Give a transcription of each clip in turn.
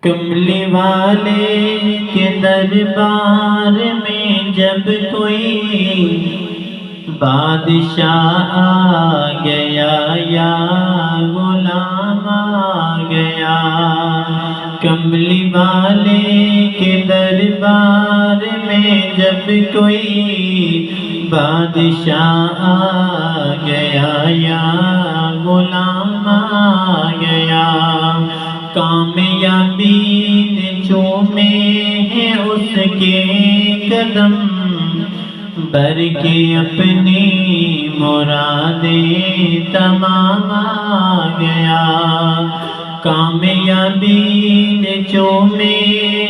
کملی والے کے دربار میں جب کوئی بادشاہ آ گیا یا غلام آ گیا، کملی والے کے دربار میں جب کوئی بادشاہ آ گیا یا غلام آ گیا، کامیابی نے چومے ہیں اس کے قدم، بھر کے اپنی مرادیں تمام آ گیا، کامیابی نے چومے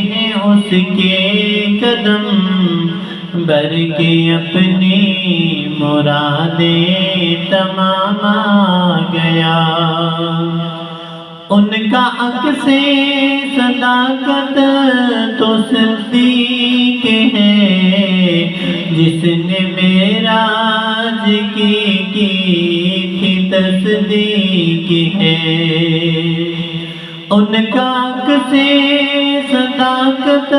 ہیں اس کے قدم، بھر کے اپنی مرادیں تمام آ گیا۔ ان کا عکس صداقت تو صدیق ہے، جس نے معراج کی تھی تصدیق ہے۔ ان کا عکس صداقت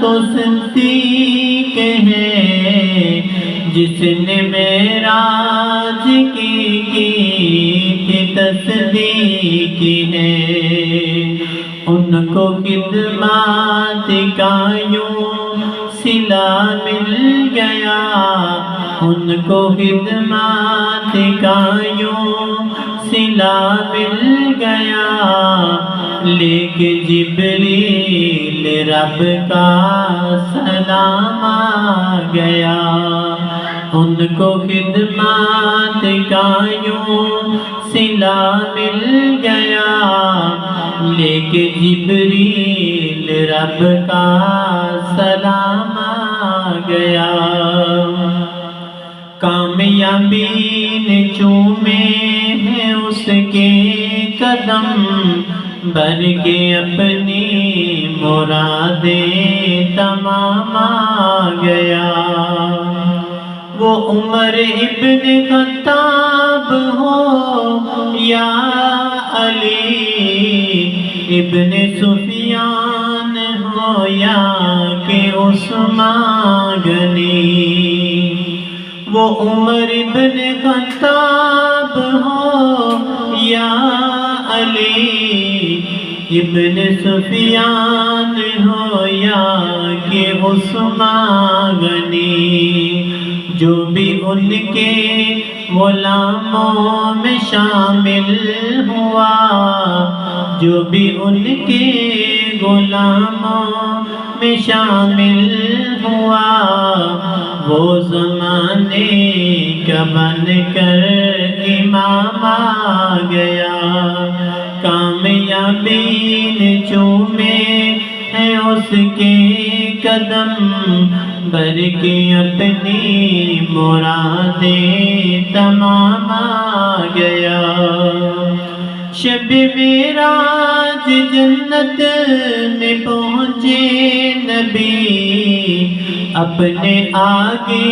تو صدیق ہے، جس نے معراج کی تھی تصدیق ہے۔ ان کو خدمات کا یوں صلہ مل گیا، ان کو خدمات کا یوں صلہ مل گیا، لے کے جبریل رب کا سلام آ گیا۔ ان کو خدمات کا یوں صلہ مل گیا، لے کے جبریل رب کا سلام آ گیا، کامیابی نے چومے ہیں اس کے قدم، بھر کے اپنی مرادیں تمام آ گیا۔ وہ عمر ابن خطاب ہو یا علی ابن سفیان ہو یا کہ عثمان غنی، وہ عمر ابن خطاب ہو یا علی ابن سفیان ہو یا کہ عثمان غنی، جو بھی ان کے غلاموں میں شامل ہوا، جو بھی ان کے غلاموں میں شامل ہوا، وہ زمانے کا بن کر امام آ گیا، کامیابی نے چومے ہیں اس کے قدم، بھر کے اپنی مرادیں تمام آ گیا۔ شب معراج جنت میں پہنچے نبی، اپنے آگے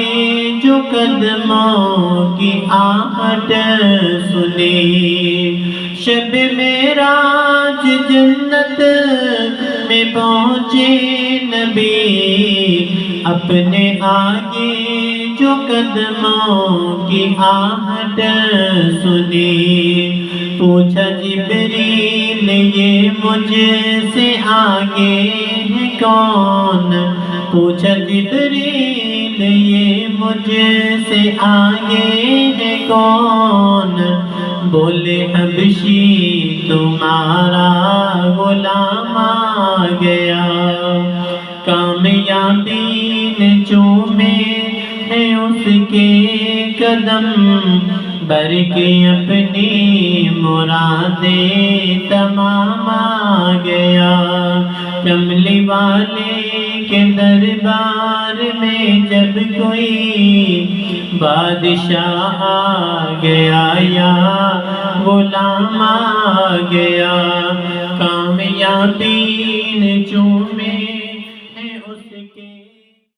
جو قدموں کی آہٹ سنی، شب معراج جنت میں پہنچے نبی، اپنے آگے جو قدموں کی آہٹ سنی، پوچھا جبریل یہ مجھ سے آگے ہے کون، پوچھا جبریل یہ مجھ سے آگے ہے کون، بولے حبشی تمہارا غلام آ گیا، کامیابی نے چومے ہیں اس کے قدم، بھر کے اپنی مرادیں تمام آ گیا، کملی والے کے دربار میں جب کوئی بادشاہ آ گیا یا غلام آ گیا، کامیابی نے چومے